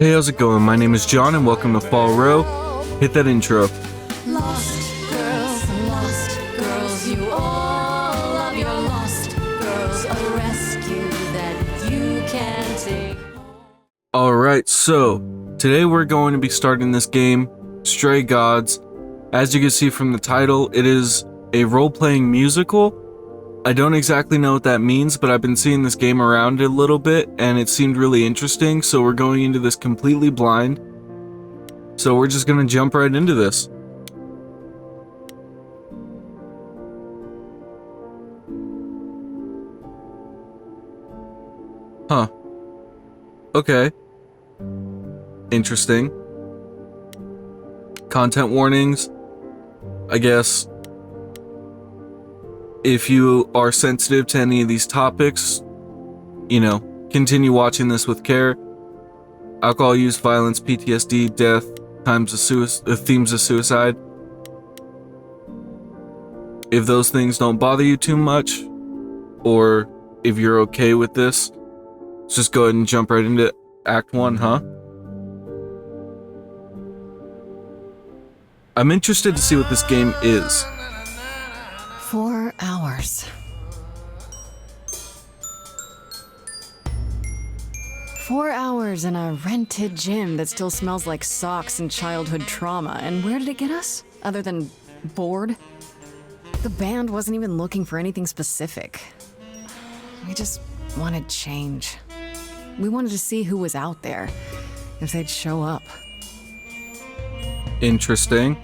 Hey, how's it going? My name is John and welcome to Fall Row. Hit that intro. Lost girls, you all love your lost girls. A rescue that you can take. Alright, so today we're going to be starting this game, Stray Gods. As you can see from the title, it is a role-playing musical. I don't exactly know what that means, but I've been seeing this game around a little bit and it seemed really interesting, so we're going into this completely blind. So we're just gonna jump right into this. Huh. Okay. Interesting. Content warnings. I guess if you are sensitive to any of these topics, continue watching this with care. Alcohol use, violence, PTSD, death, themes of suicide. If those things don't bother you too much, or if you're okay with this, let's just go ahead and jump right into Act 1, huh? I'm interested to see what this game is. 4 hours. 4 hours in a rented gym that still smells like socks and childhood trauma. And where did it get us? Other than bored? The band wasn't even looking for anything specific. We just wanted change. We wanted to see who was out there, if they'd show up. Interesting.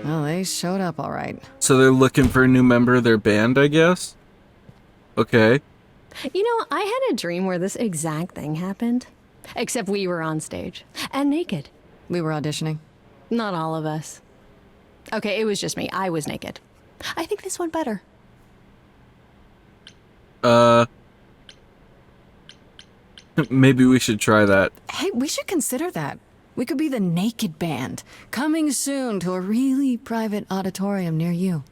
Well, they showed up all right. So they're looking for a new member of their band, I guess? Okay. You know, I had a dream where this exact thing happened. Except we were on stage. And naked. We were auditioning. Not all of us. Okay, it was just me. I was naked. I think this went better. Maybe we should try that. Hey, we should consider that. We could be the Naked Band, coming soon to a really private auditorium near you.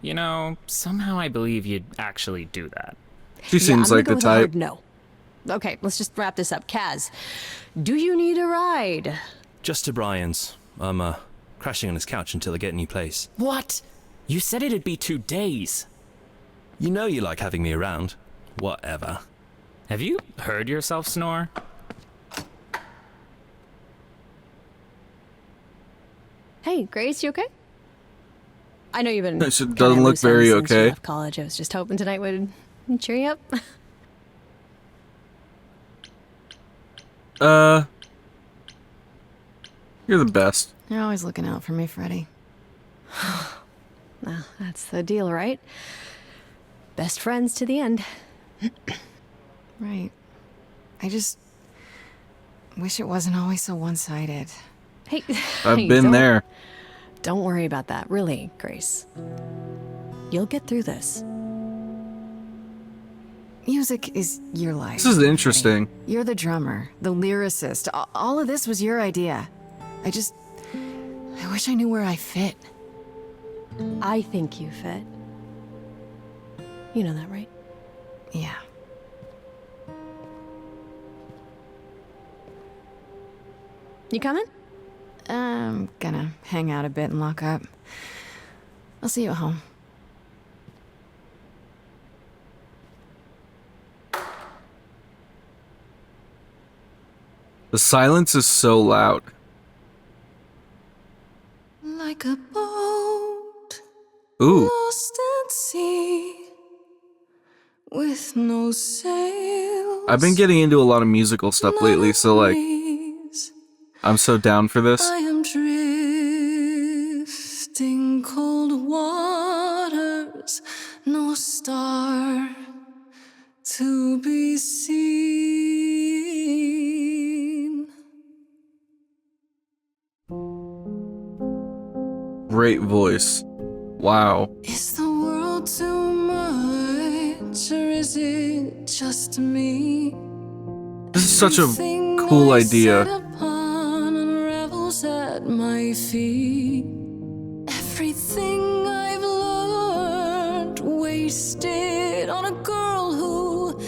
You know, somehow I believe you'd actually do that. She seems I'm like gonna the go with a type. hard no. Okay, let's just wrap this up. Kaz, do you need a ride? Just to Brian's. I'm, crashing on his couch until I get a new place. What? You said it'd be 2 days. You know you like having me around. Whatever. Have you heard yourself snore? Hey, Grace, you okay? I know you've been. She kinda doesn't look loose ends very since you okay. left college. I was just hoping tonight would cheer you up. You're the best. You're always looking out for me, Freddie. Well, that's the deal, right? Best friends to the end. Right. I just wish it wasn't always so one-sided. Hey, I've hey, been there. Don't worry about that, really, Grace. You'll get through this. Music is your life. This is interesting. You're the drummer, the lyricist. All of this was your idea. I wish I knew where I fit. I think you fit. You know that, right? Yeah. You coming? I'm gonna hang out a bit and lock up. I'll see you at home. The silence is so loud. Like a boat Ooh. lost at sea with no sails. I've been getting into a lot of musical stuff lately, so like, I'm so down for this. I am drifting cold waters, no star to be seen. Great voice. Wow. Is the world too much, or is it just me? This is such a Everything cool I idea. set upon unravels at my feet. Everything I've learned wasted on a girl who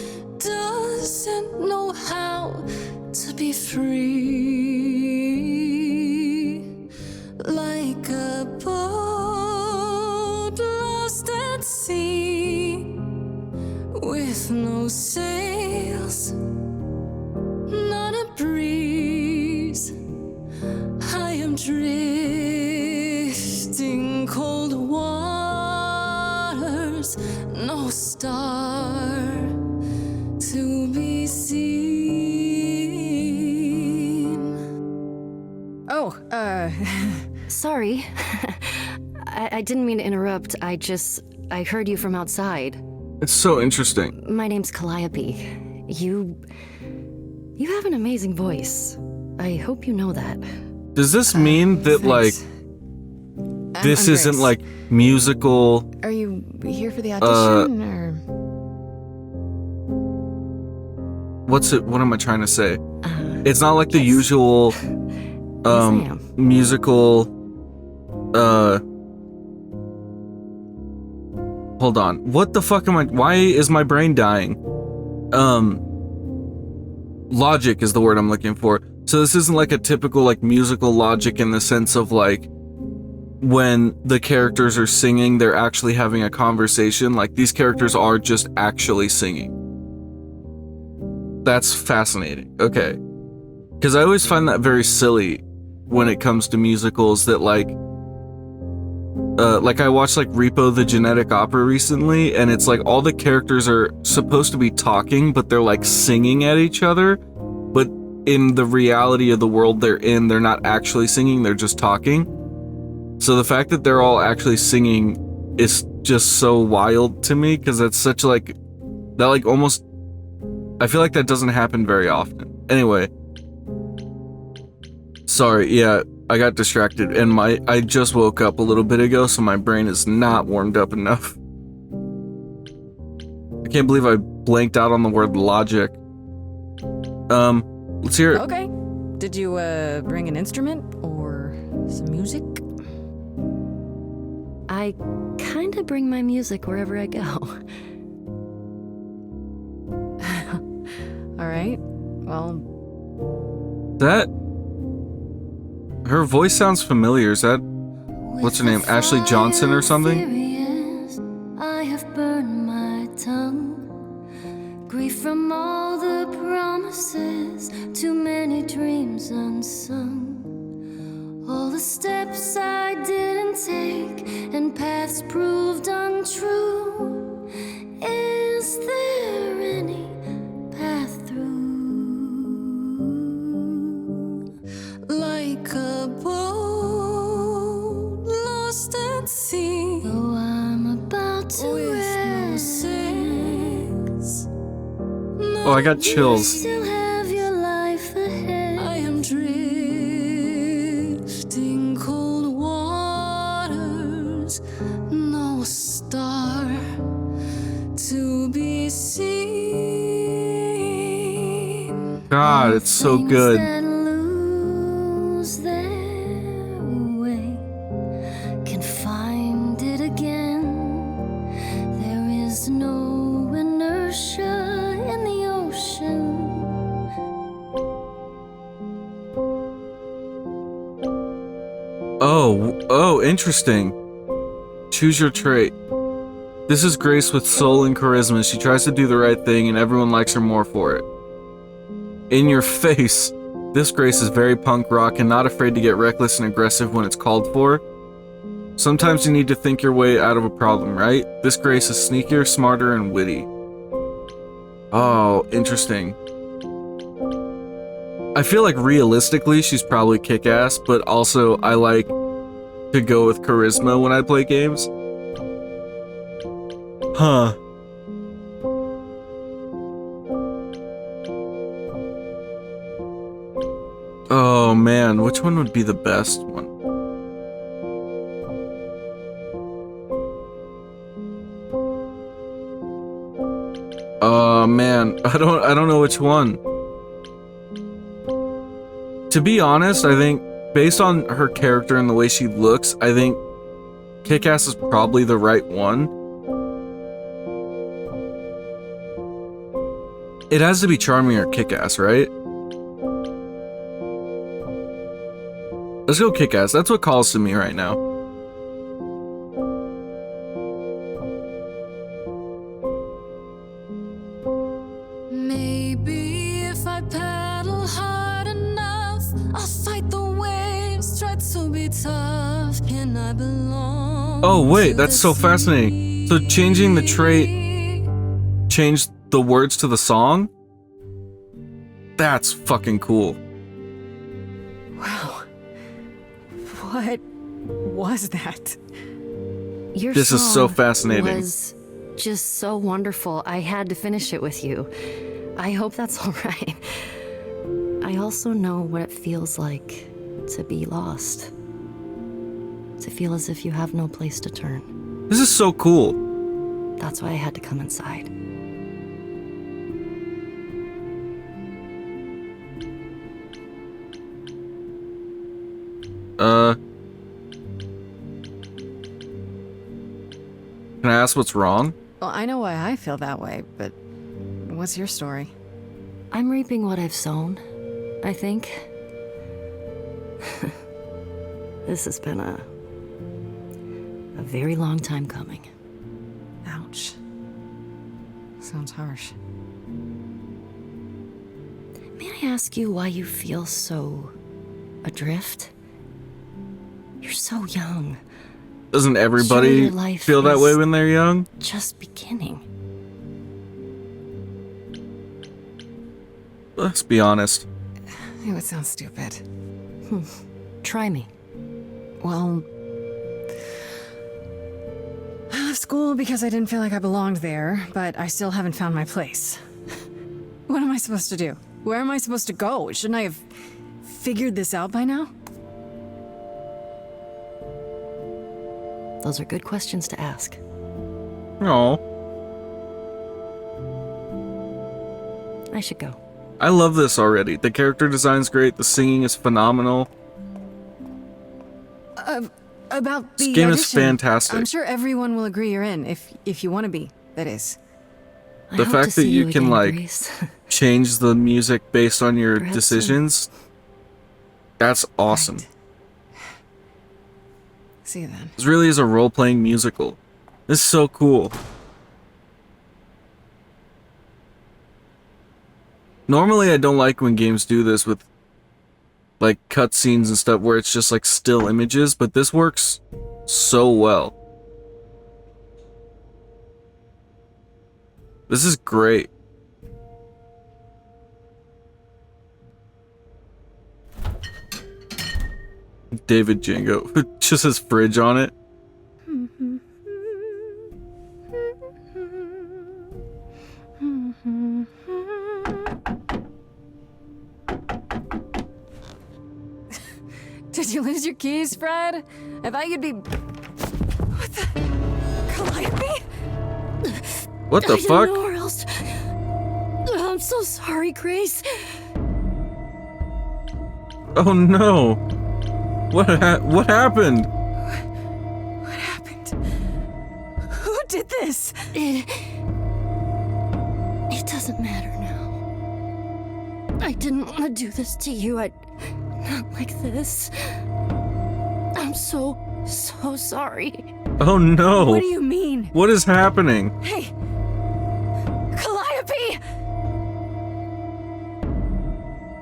with no sails, not a breeze. I am drifting cold waters, no star to be seen. Oh, Sorry. I didn't mean to interrupt. I heard you from outside. It's so interesting. My name's Calliope. You have an amazing voice. I hope you know that. Does this mean that, thanks. this I'm isn't, Grace. like, musical? Are you here for the audition, or? What am I trying to say? It's not like the usual, Yes, I am. musical, hold on. What the fuck why is my brain dying? Logic is the word I'm looking for. So this isn't like a typical, like, musical logic in the sense of, like, when the characters are singing, they're actually having a conversation. Like, these characters are just actually singing. That's fascinating. Okay. Because I always find that very silly when it comes to musicals that, like I watched, like, Repo the Genetic Opera recently, and it's like all the characters are supposed to be talking, but they're, like, singing at each other. But in the reality of the world they're in, they're not actually singing, they're just talking. So the fact that they're all actually singing is just so wild to me, because that's such, like, that, like, almost, I feel like that doesn't happen very often. Anyway. Sorry, yeah, I got distracted, and I just woke up a little bit ago, so my brain is not warmed up enough. I can't believe I blanked out on the word logic. Let's hear it. Okay. Did you bring an instrument or some music? I kinda bring my music wherever I go. All right. Well, That... Her voice sounds familiar. Is that... What's her name? Ashley Johnson or something? I have burned my tongue. Grief from all the promises, too many dreams unsung. All the steps I didn't take and paths proved untrue. Is there any path through? Like a boat lost at sea. Though I'm about to rest. Oh, I got chills. Still have your life ahead. I am drifting cold waters, no star to be seen. God, it's so Things good. that lose their way can find it again. There is no inertia in the ocean. Oh, interesting. Choose your trait. This is Grace with soul and charisma. She tries to do the right thing and everyone likes her more for it. In your face. This Grace is very punk rock and not afraid to get reckless and aggressive when it's called for. Sometimes you need to think your way out of a problem, right? This Grace is sneakier, smarter, and witty. Oh, interesting. I feel like realistically she's probably kick-ass, but also I like to go with charisma when I play games. Huh. Oh man, which one would be the best one? Oh man, I don't know which one. To be honest, I think based on her character and the way she looks, I think Kick-Ass is probably the right one. It has to be Charming or Kick-Ass, right? Let's go Kick-Ass. That's what calls to me right now. Oh wait, that's so fascinating. So changing the trait changed the words to the song? That's fucking cool. Wow. What was that? Your This is so song fascinating. was just so wonderful. I had to finish it with you. I hope that's all right. I also know what it feels like to be lost. To feel as if you have no place to turn. This is so cool. That's why I had to come inside. Can I ask what's wrong? Well, I know why I feel that way, but what's your story? I'm reaping what I've sown, I think. This has been a very long time coming. Ouch. Sounds harsh. May I ask you why you feel so adrift? You're so young, Doesn't Sure, everybody your life feel that is- way when they're young? just beginning. Let's be honest. It would sound stupid. Try me. Well, I left school because I didn't feel like I belonged there, but I still haven't found my place. What am I supposed to do? Where am I supposed to go? Shouldn't I have figured this out by now? Those are good questions to ask. Oh, I should go. I love this already. The character design's great. The singing is phenomenal. About the This game is audition, fantastic. I'm sure everyone will agree you're in, if you want to be, that is. I The hope fact to see that you can, again, like, Grace. Change the music based on your Perhaps soon. decisions. That's awesome. Right. See you then. This really is a role-playing musical. This is so cool. Normally, I don't like when games do this with, like, cutscenes and stuff where it's just, like, still images, but this works so well. This is great. David Django. Just his fridge on it. Did you lose your keys, Fred? I thought you'd be... What the... Calliope? What the I fuck? don't know where else. I'm so sorry, Grace. Oh no. What happened? What happened? Who did this? It doesn't matter now. I didn't want to do this to you. Not like this. I'm so sorry. Oh no. What do you mean? What is happening? Hey! Calliope!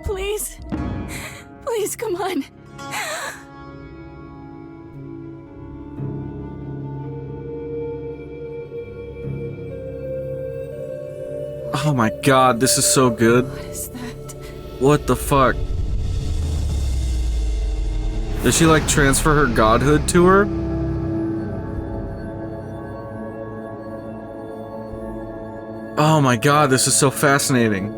Please? Please, come on. Oh my god, this is so good. What is that? What the fuck? Does she like transfer her godhood to her? Oh my god, this is so fascinating.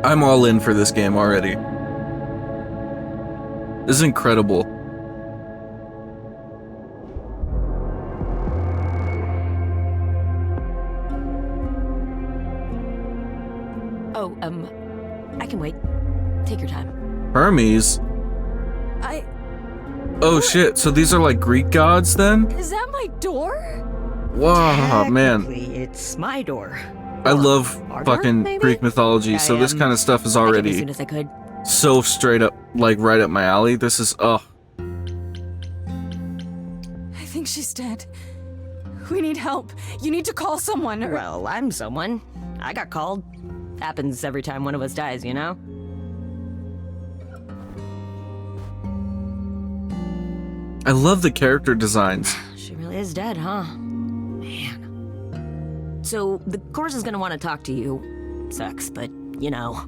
I'm all in for this game already. This is incredible. Oh, I can wait. Take your time. Hermes? Oh shit, so these are like Greek gods then? Is that my door? Wow, man. Technically, it's my door. I love Our door, fucking maybe? Greek mythology, so this kind of stuff is I came as already soon as I could. so straight up, like right up my alley. This is, oh. I think she's dead. We need help. You need to call someone or... Well, I'm someone. I got called. Happens every time one of us dies, you know? I love the character designs. She really is dead, huh? Man. So, the course is gonna want to talk to you. Sucks, but, you know.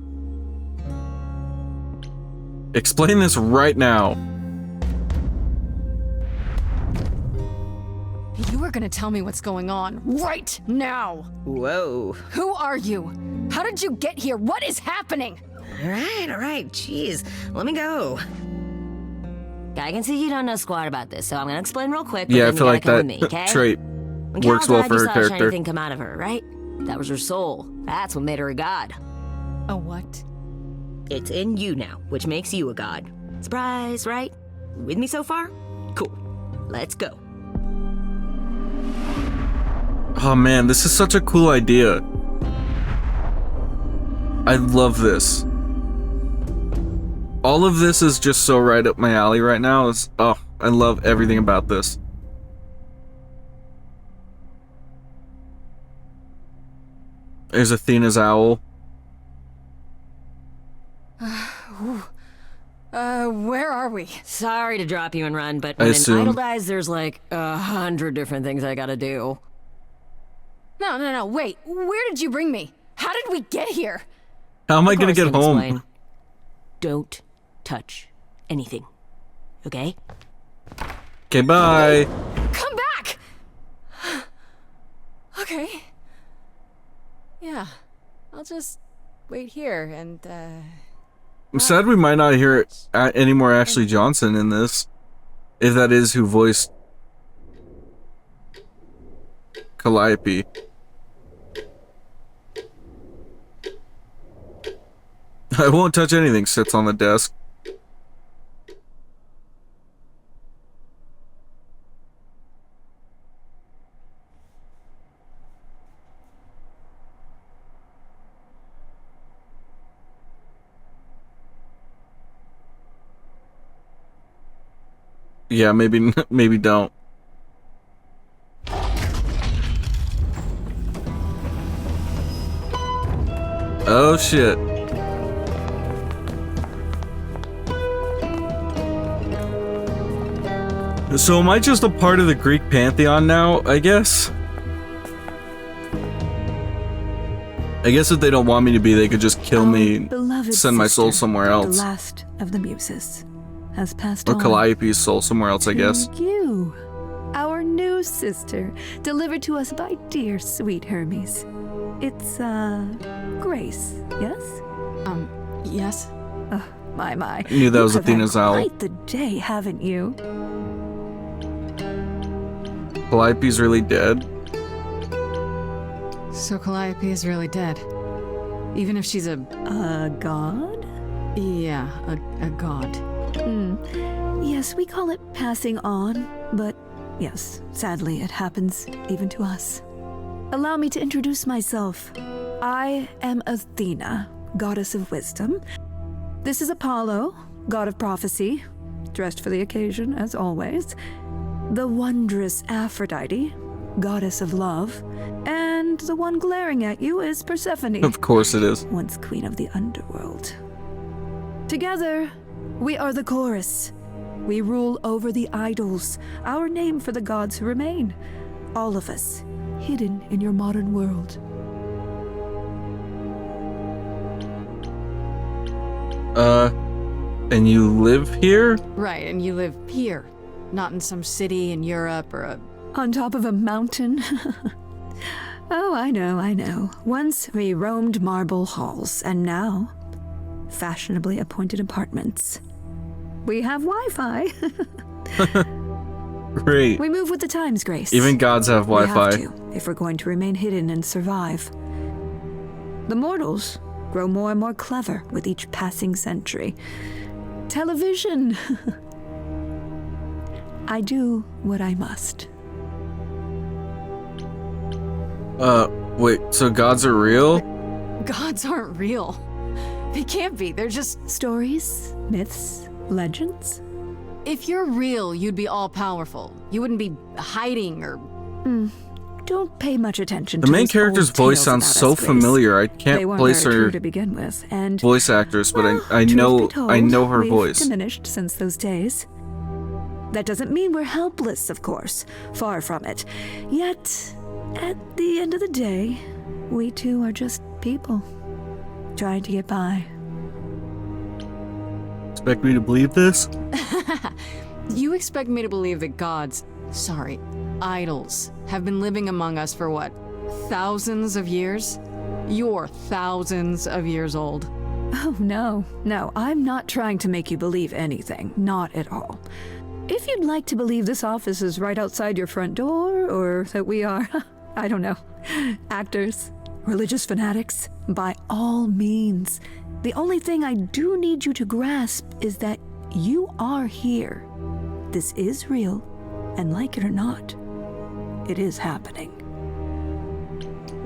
Explain this right now. You are gonna tell me what's going on right now. Whoa. Who are you? How did you get here? What is happening? Alright, jeez. Let me go. I can see you don't know squat about this, so I'm gonna explain real quick. Yeah, I then feel you like gotta come that with me, okay? trait When works Cal well died, for you her saw a shiny character. thing come out of her, right? That was her soul. That's what made her a god. A what? It's in you now, which makes you a god. Surprise, right? With me so far? Cool. Let's go. Oh man, this is such a cool idea. I love this. All of this is just so right up my alley right now. I love everything about this. There's Athena's owl. Where are we? Sorry to drop you and run, but I when an assume. idol dies, there's like 100 different things I gotta do. No, wait. Where did you bring me? How did we get here? How am I Of gonna course, get can home? explain. Don't touch anything. Okay? Okay, bye. Come back! Okay. Yeah. I'll just wait here and, I'm sad we might not hear any more Ashley Johnson in this. If that is who voiced Calliope. I won't touch anything, sits on the desk. Yeah, maybe don't. Oh shit. So am I just a part of the Greek pantheon now, I guess? I guess if they don't want me to be, they could just kill me, Beloved send my soul sister, somewhere The else. last of the muses has passed Or on. Calliope's soul somewhere else, I guess. Thank you, our new sister, delivered to us by dear sweet Hermes. It's Grace, yes? yes? Oh, my. I knew that You was have had Athena's owl. Quite the day, haven't you? Calliope's really dead. So Calliope is really dead. Even if she's a God? yeah, a god. Yes, we call it passing on, but yes, sadly it happens even to us. Allow me to introduce myself. I am Athena, goddess of wisdom. This is Apollo, god of prophecy, dressed for the occasion as always. The wondrous Aphrodite, goddess of love. And the one glaring at you is Persephone, Of course it is. once queen of the underworld. Together, we are the chorus. We rule over the idols, our name for the gods who remain. All of us, hidden in your modern world. And you live here? Right, and you live here, not in some city in Europe or a... On top of a mountain? Oh, I know. Once we roamed marble halls, and now, fashionably appointed apartments. We have Wi-Fi. Great. We move with the times, Grace. Even gods have We Wi-Fi. have to, if we're going to remain hidden and survive. The mortals grow more and more clever with each passing century. Television. I do what I must. Wait, so gods are real? Gods aren't real. They can't be, they're just... Stories, myths, legends. If you're real, you'd be all-powerful. You wouldn't be hiding or... Don't pay much attention The to main those character's old voice tales sounds about so us, Grace. familiar. I They can't weren't place very her true to begin with, and voice actress, but well, I truth know be told, I know her we've voice. diminished since those days. That doesn't mean we're helpless, of course. Far from it. Yet, at the end of the day, we too are just people. Trying to get by. Expect me to believe this? You expect me to believe that idols, have been living among us for what? Thousands of years? You're thousands of years old. Oh, no. No, I'm not trying to make you believe anything. Not at all. If you'd like to believe this office is right outside your front door, or that we are, I don't know, actors, religious fanatics, by all means. The only thing I do need you to grasp is that you are here. This is real, and like it or not, it is happening.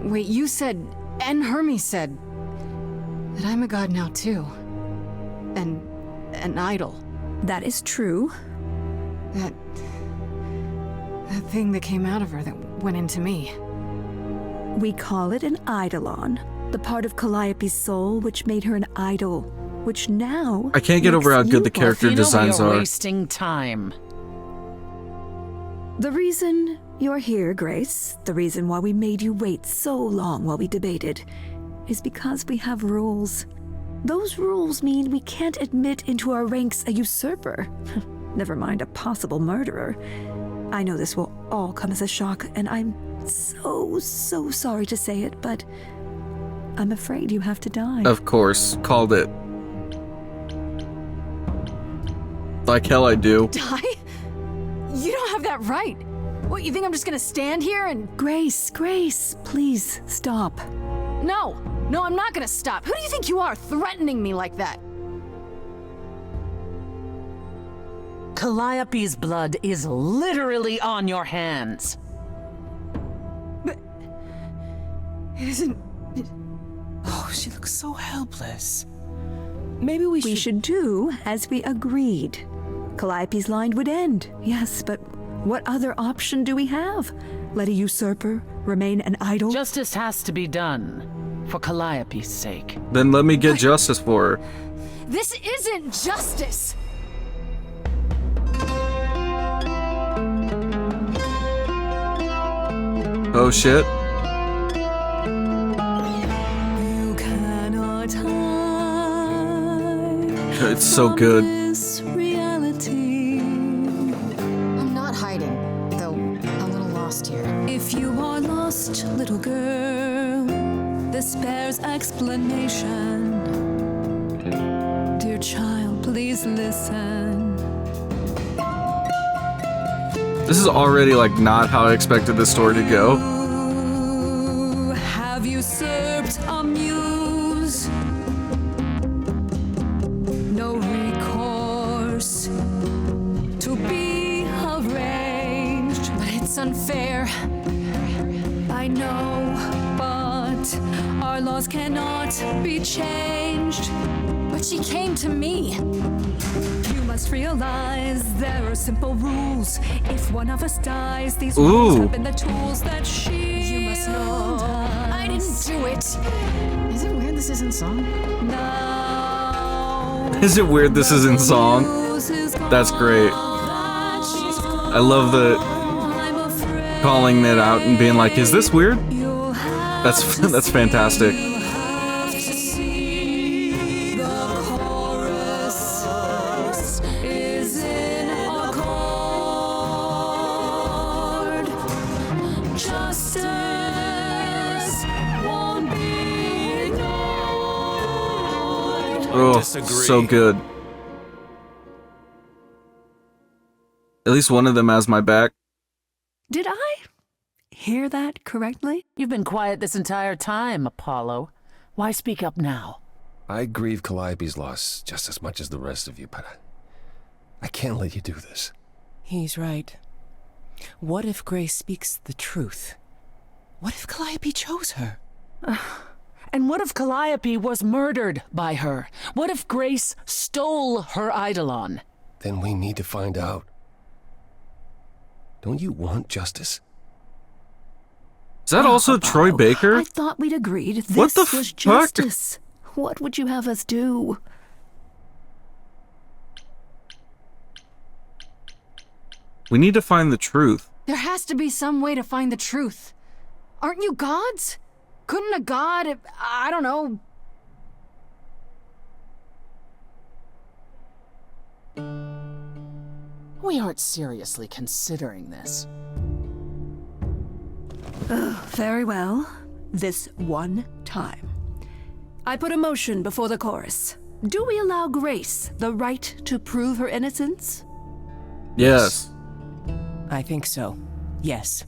Wait, you said, and Hermes said, that I'm a god now too. And an idol. That is true. That thing that came out of her that went into me. We call it an eidolon, the part of Calliope's soul which made her an idol, which now I can't get over how good the character designs are. Wasting time. The reason you're here, Grace, the reason why we made you wait so long while we debated, is because we have rules. Those rules mean we can't admit into our ranks a usurper. Never mind a possible murderer. I know this will all come as a shock, and I'm so sorry to say it, but I'm afraid you have to die. Of course, called it. Like hell I do. Die? You don't have that right. What, you think I'm just gonna stand here and... Grace, please stop. No, I'm not gonna stop. Who do you think you are, threatening me like that? Calliope's blood is literally on your hands. But... it isn't... Oh, she looks so helpless. Maybe we should do as we agreed. Calliope's line would end, yes, but what other option do we have? Let a usurper remain an idol? Justice has to be done, for Calliope's sake. Then let me get justice for her. This isn't justice! Oh shit. You cannot hide It's so good. this reality. I'm not hiding, though a little lost here. If you are lost, little girl, this bears explanation. Dear child, please listen. This is already like not how I expected this story to go. You have usurped a muse. No recourse to be arranged. But it's unfair. I know, but our laws cannot be changed. But she came to me. You must realize there are simple rules. If one of us dies, these rules Ooh. have been the tools that she. You must know I didn't do it. Is it weird this isn't song? Now. Is it weird this is in song? That's great. I love the calling it out and being like, is this weird? That's fantastic. Oh, so good. At least one of them has my back. Did I hear that correctly? You've been quiet this entire time, Apollo. Why speak up now? I grieve Calliope's loss just as much as the rest of you, but I can't let you do this. He's right. What if Grace speaks the truth? What if Calliope chose her? And what if Calliope was murdered by her? What if Grace stole her eidolon? Then we need to find out. Don't you want justice? Is that also Troy Baker? I thought we'd agreed this What the was fuck? justice. What would you have us do? We need to find the truth. There has to be some way to find the truth. Aren't you gods? Couldn't a god, I don't know... We aren't seriously considering this. Very well. This one time. I put a motion before the chorus. Do we allow Grace the right to prove her innocence? Yes. I think so. Yes.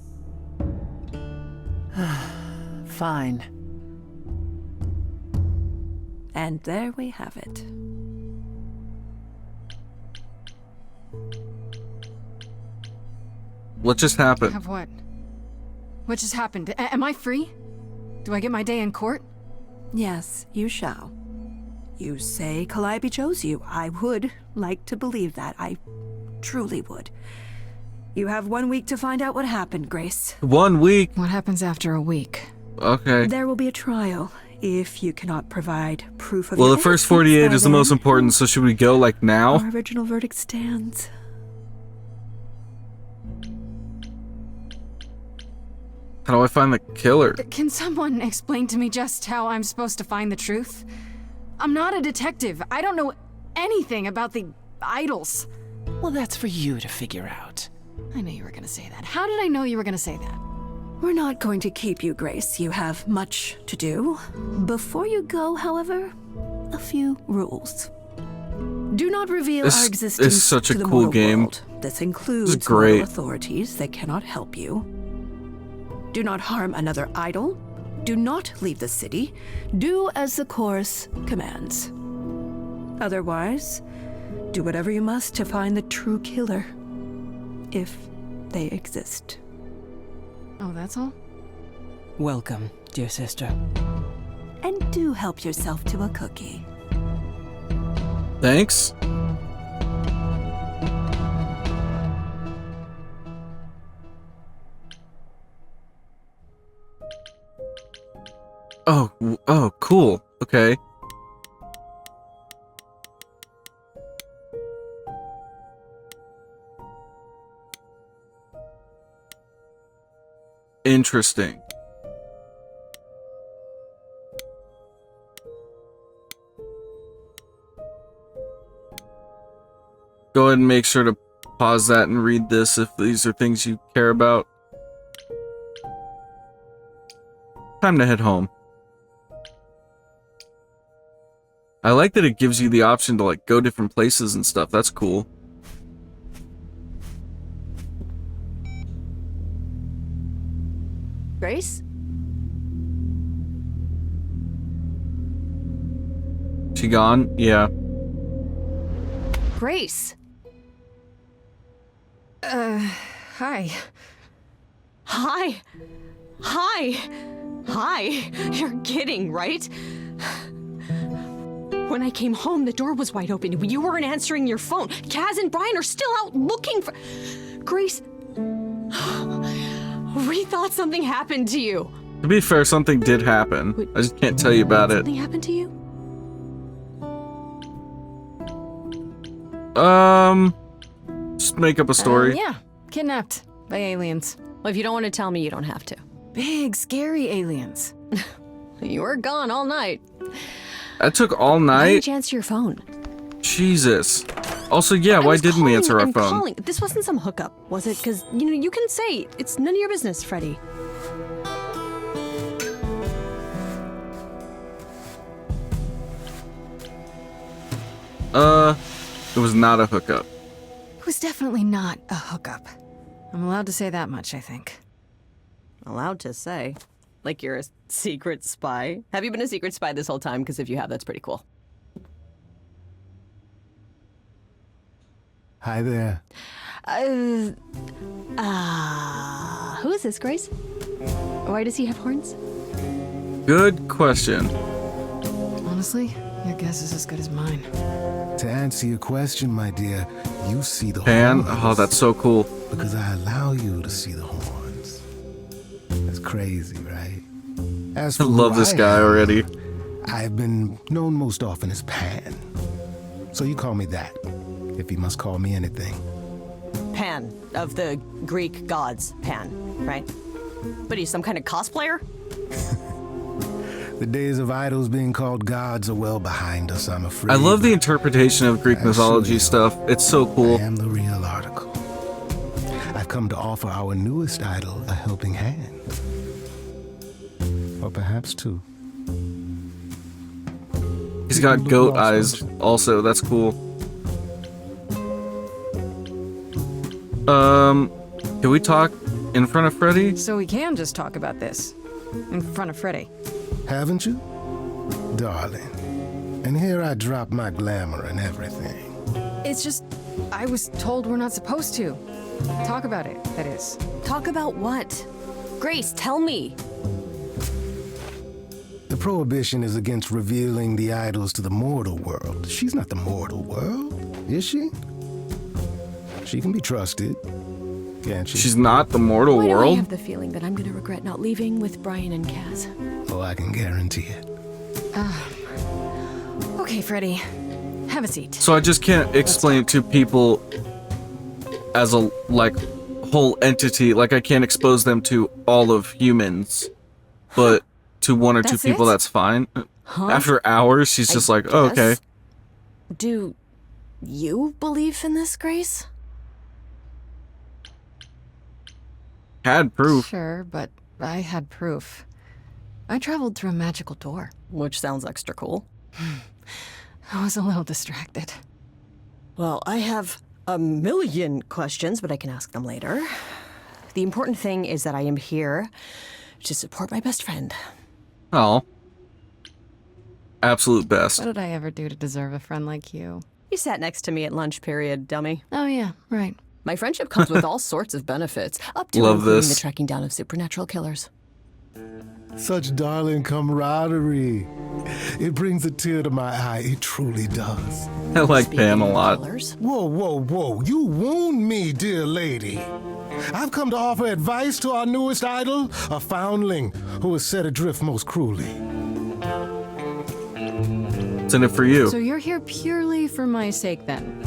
Fine. And there we have it. What just happened? Have what? What just happened? Am I free? Do I get my day in court? Yes, you shall. You say Calliope chose you. I would like to believe that. I truly would. You have 1 week to find out what happened, Grace. 1 week? What happens after a week? Okay. There will be a trial. If you cannot provide proof of Well, your the first innocence 48 by is the most then, important, so should we go, like, now? Our original verdict stands. How do I find the killer? Can someone explain to me just how I'm supposed to find the truth? I'm not a detective. I don't know anything about the idols. Well, that's for you to figure out. I knew you were gonna say that. How did I know you were gonna say that? We're not going to keep you, Grace. You have much to do. Before you go, however, a few rules. Do not reveal This our existence is such a to the cool mortal game. world. This includes This is great. mortal authorities that cannot help you. Do not harm another idol. Do not leave the city. Do as the chorus commands. Otherwise, do whatever you must to find the true killer, if they exist. Oh, that's all? Welcome, dear sister. And do help yourself to a cookie. Thanks. Oh, cool. Okay. Interesting. Go ahead and make sure to pause that and read this if these are things you care about. Time to head home. I like that it gives you the option to like go different places and stuff. That's cool. Grace? She gone? Yeah. Grace! Hi. Hi. Hi. Hi. You're kidding, right? When I came home, the door was wide open. You weren't answering your phone. Kaz and Brian are still out looking for... Grace... We thought something happened to you. To be fair, something did happen. I just can't tell you about it. Something happened to you? Just make up a story. Yeah, kidnapped by aliens. Well, if you don't want to tell me, you don't have to. Big, scary aliens. You were gone all night. That took all Why night? didn't you answer your phone? Jesus. Also, yeah, I why was didn't we answer our calling and phone? calling. This wasn't some hookup, was it? Because, you can say it's none of your business, Freddy. It was not a hookup. It was definitely not a hookup. I'm allowed to say that much, I think. Allowed to say. Like you're a secret spy. Have you been a secret spy this whole time? Because if you have, that's pretty cool. Hi there. Who is this, Grace? Why does he have horns? Good question. Honestly, your guess is as good as mine. To answer your question, my dear, you see the Pan? horns. Oh, that's so cool. Because I allow you to see the horns. That's crazy, right? As for I love who this I guy am, already. I've been known most often as Pan. So you call me that, if you must call me anything. Pan, of the Greek gods, Pan, right? But he's some kind of cosplayer? The days of idols being called gods are well behind us, I'm afraid. I love the interpretation of Greek mythology stuff. It's so cool. I am the real article. I've come to offer our newest idol a helping hand. Or perhaps two. He's got goat eyes also. That's cool. Can we talk in front of Freddy? So we can just talk about this in front of Freddy. Haven't you? Darling. And here I drop my glamour and everything. It's just, I was told we're not supposed to. Talk about it, that is. Talk about what? Grace, tell me. The prohibition is against revealing the idols to the mortal world. She's not the mortal world, is she? She can be trusted, can't she? She's not the mortal Why do I world? have the feeling that I'm gonna regret not leaving with Brian and Kaz? Oh, I can guarantee it. Okay, Freddy. Have a seat. So I just can't explain it to people as a, like, whole entity. Like, I can't expose them to all of humans. But to one or two That's people, it? that's fine. Huh? After hours, she's just like, oh, okay. guess. Do you believe in this, Grace? Had proof. Sure, but I had proof. I traveled through a magical door. Which sounds extra cool. I was a little distracted. Well, I have a million questions, but I can ask them later. The important thing is that I am here to support my best friend. Oh. Absolute best. What did I ever do to deserve a friend like you? You sat next to me at lunch period, dummy. Oh yeah, right. My friendship comes with all sorts of benefits, up to Love including this. the tracking down of supernatural killers. Such darling camaraderie. It brings a tear to my eye. It truly does. I like Pan a lot. Whoa, whoa, whoa. You wound me, dear lady. I've come to offer advice to our newest idol, a foundling who was set adrift most cruelly. It's in it for you. So you're here purely for my sake then?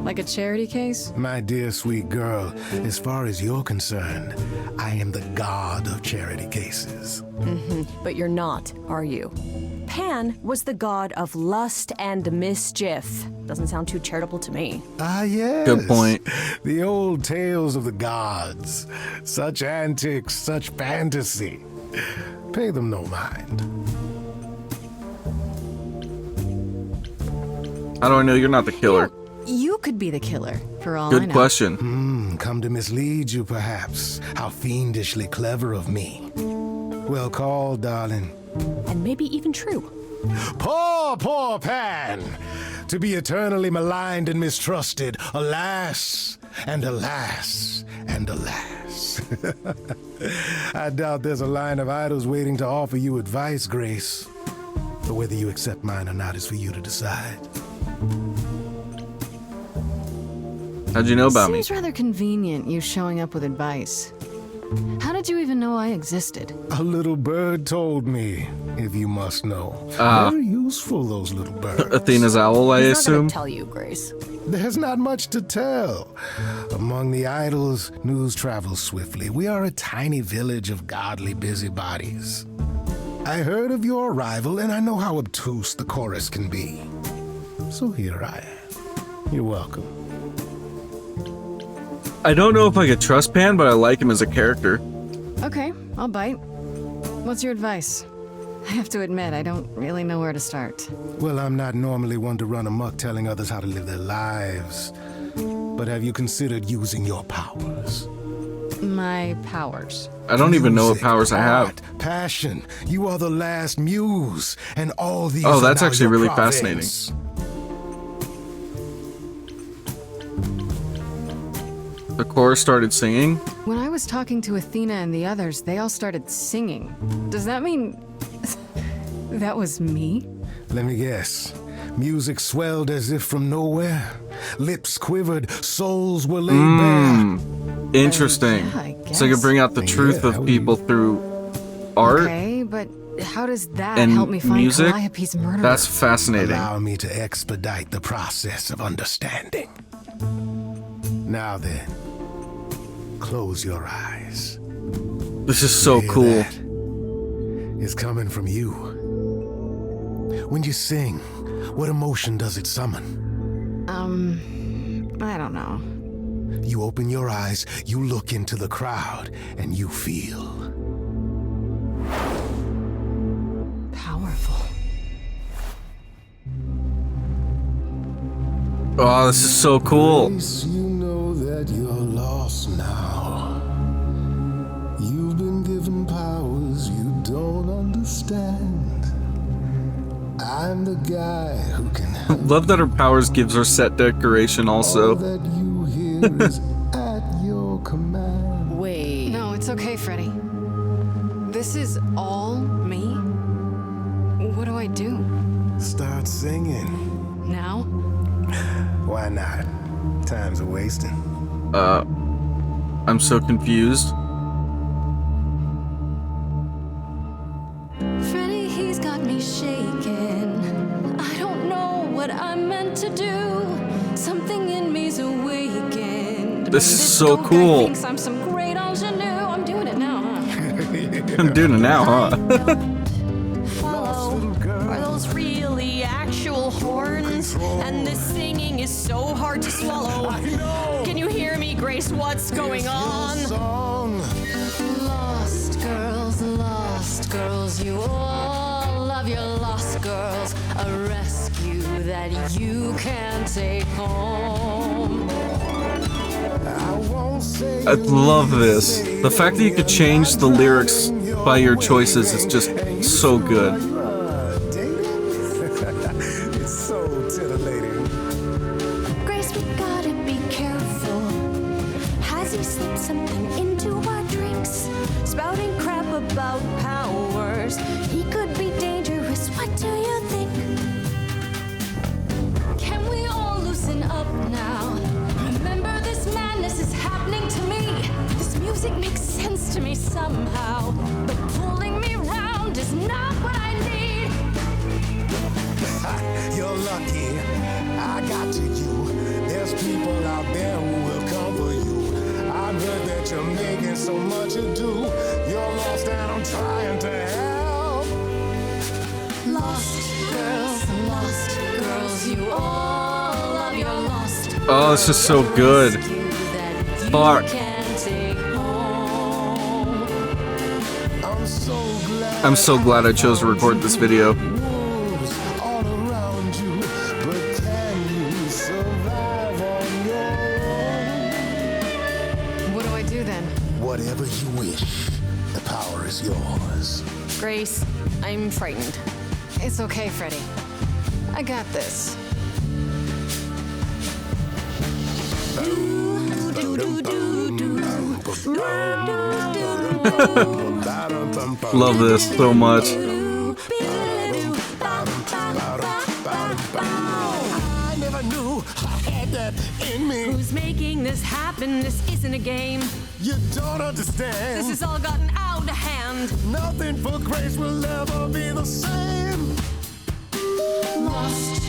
Like a charity case? My dear sweet girl, as far as you're concerned, I am the god of charity cases. But you're not, are you? Pan was the god of lust and mischief. Doesn't sound too charitable to me. Ah, yes. Good point. The old tales of the gods. Such antics, such fantasy. Pay them no mind. How do I know you're not the killer? You could be the killer, for all I Good know. question. Come to mislead you, perhaps. How fiendishly clever of me. Well called, darling. And maybe even true. Poor, poor Pan! To be eternally maligned and mistrusted. Alas, and alas, and alas. I doubt there's a line of idols waiting to offer you advice, Grace. But whether you accept mine or not is for you to decide. How'd you know about me? Seems rather convenient, you showing up with advice. How did you even know I existed? A little bird told me, if you must know. Very useful, those little birds. Athena's owl, I He's not assume. gonna tell you, Grace. There's not much to tell. Among the idols, news travels swiftly. We are a tiny village of godly busybodies. I heard of your arrival, and I know how obtuse the chorus can be. So here I am. You're welcome. I don't know if I could trust Pan, but I like him as a character. Okay, I'll bite. What's your advice? I have to admit, I don't really know where to start. Well, I'm not normally one to run amok telling others how to live their lives. But have you considered using your powers? My powers. I don't even know what Music, powers I have. art, passion. You are the last muse, and all these Oh, are that's now actually your really province. fascinating. The chorus started singing. When I was talking to Athena and the others, they all started singing. Does that mean that was me? Let me guess. Music swelled as if from nowhere. Lips quivered, souls were laid bare. Interesting. Yeah, I So you can bring out the truth of people through art Okay, but how does that and help me find music. Calliope's murderer? That's fascinating. Allow me to expedite the process of understanding. Now then, close your eyes. This is so cool. It's coming from you. When you sing, what emotion does it summon? I don't know. You open your eyes, you look into the crowd, and you feel Powerful. Oh, this is so cool. Grace, you know that you're lost now. You've been given powers you don't understand. I'm the guy who can help. Love that her powers gives her set decoration also. All that you hear is at your command. Wait. No, it's okay, Freddy. This is all me? What do I do? Start singing. Now? Why not? Time's a wasting. I'm so confused. Freddy, he's got me shaking. I don't know what I'm meant to do. Something in me's awakened. This is so cool. Thinks I'm some great ingenue. I'm doing it now, huh? I'm doing it now, huh? Follow. Are those really actual horns? And this singing is so hard to swallow. Can you hear me, Grace? What's going on? Lost girls, you all love your lost girls. A rescue that you can take home. I love this. The fact that you could change the lyrics by your choices is just so good. It's so titillating. Grace, we gotta be careful. Has he slipped something into our drinks? Spouting crap about powers. He could be dangerous. What do you think? Can we all loosen up now? Remember, this madness is happening to me. This music makes sense to me somehow. But pulling me round is not what I need. You're lucky. I got to you. There's people out there who will come for you. I've heard that you're making so much ado. You're lost and I'm trying to help. Lost girls, you all love your lost girls. Oh, this is so good. Fuck. I'm so glad I chose to record this video. All around you, but can you survive on your own? What do I do then? Whatever you wish, the power is yours. Grace, I'm frightened. It's okay, Freddy. I got this. Love this so much. I never knew I had that in me. Who's making this happen? This isn't a game. You don't understand. This has all gotten out of hand. Nothing for Grace will ever be the same. Lost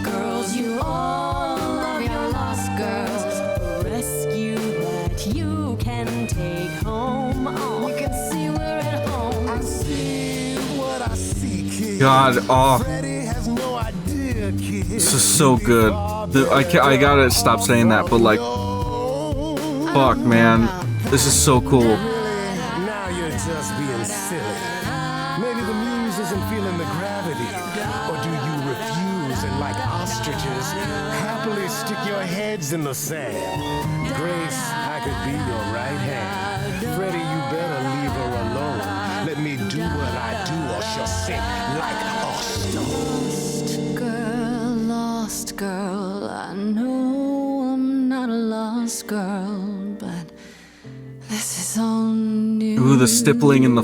girls, you all love your lost girls. A rescue that you can take home. Oh, you can see we're at home. I see what I see, kid. God, oh, Freddy has no idea, kid. this is so good. I gotta stop saying that, but like, fuck, man, this is so cool. Now you're just being silly. Maybe the muse isn't feeling the gravity. Or do you refuse and, like ostriches, happily stick your heads in the sand? Grace, I could be your right hand. Freddy, you better leave her alone. Let me do what I do or she'll sink like a stone. Lost girl, I know I'm not a lost girl, but this is all new. Ooh, the stippling in the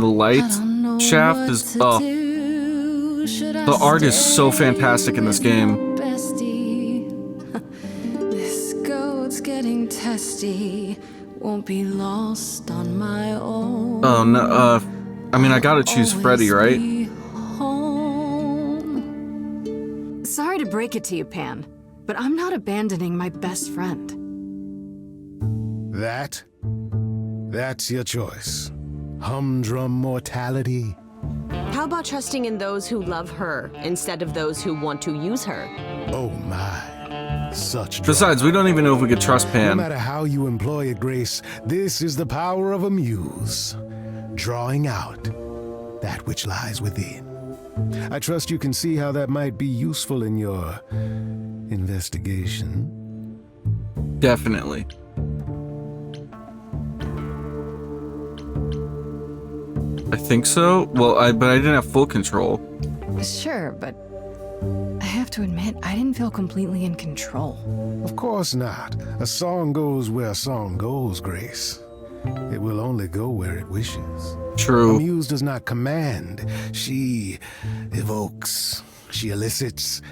light shaft is, oh. The art is so fantastic in this game. Bestie, this goat's getting testy. Won't be lost on my own. Oh no, I mean, I gotta choose Freddy, right? Sorry to break it to you, Pan, but I'm not abandoning my best friend. That's your choice. Humdrum mortality. How about trusting in those who love her instead of those who want to use her? Oh my, such Besides, we don't even know if we could trust No Pan. matter how you employ it, Grace, this is the power of a muse, drawing out that which lies within. I trust you can see how that might be useful in your investigation. Definitely. I think so. Well, but I didn't have full control. Sure, but I have to admit, I didn't feel completely in control. Of course not. A song goes where a song goes, Grace. It will only go where it wishes. True. A muse does not command. She evokes. She elicits.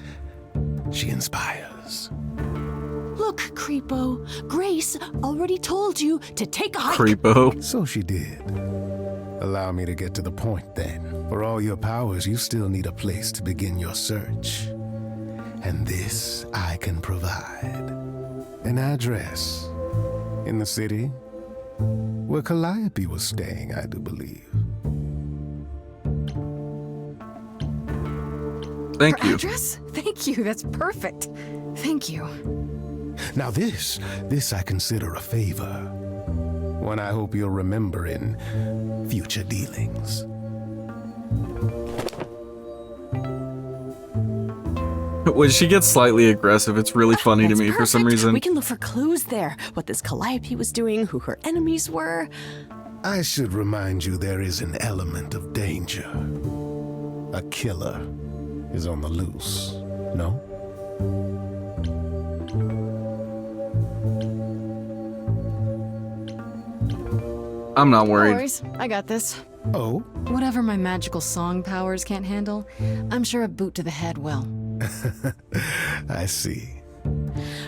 She inspires. Look, Creepo, Grace already told you to take a hike. Creepo. So she did. Allow me to get to the point then. For all your powers, you still need a place to begin your search. And this I can provide. An address. In the city, where Calliope was staying, I do believe. Thank Her you. address? Thank you, that's perfect. Thank you. Now this I consider a favor. One I hope you'll remember in future dealings. When she gets slightly aggressive, it's really funny to That's me for some perfect. reason. We can look for clues there. What this Calliope was doing, who her enemies were. I should remind you there is an element of danger. A killer is on the loose, no? I'm not No worried. worries, I got this. Oh? Whatever my magical song powers can't handle, I'm sure a boot to the head will. I see.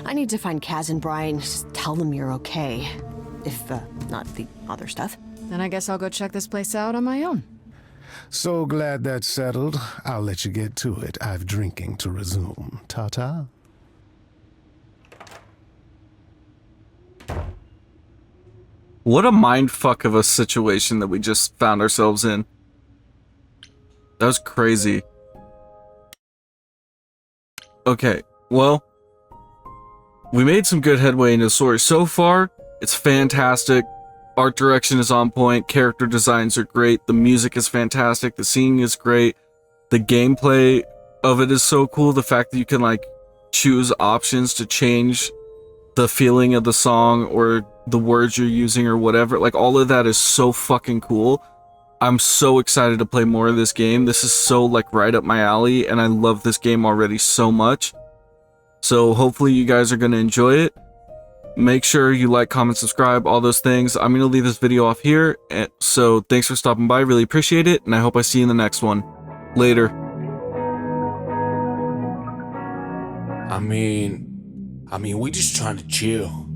I need to find Kaz and Brian. Just tell them you're okay. If, not the other stuff. Then I guess I'll go check this place out on my own. So glad that's settled. I'll let you get to it. I've drinking to resume. Ta-ta. What a mindfuck of a situation that we just found ourselves in. That was crazy. Okay, well, we made some good headway into the story. So far, it's fantastic. Art direction is on point. Character designs are great. The music is fantastic. The singing is great. The gameplay of it is so cool. The fact that you can, like, choose options to change the feeling of the song or the words you're using or whatever. Like, all of that is so fucking cool. I'm so excited to play more of this game. This is so, like, right up my alley, and I love this game already so much. So hopefully you guys are going to enjoy it. Make sure you like, comment, subscribe, all those things. I'm going to leave this video off here. So thanks for stopping by. Really appreciate it, and I hope I see you in the next one. Later. I mean, we just trying to chill.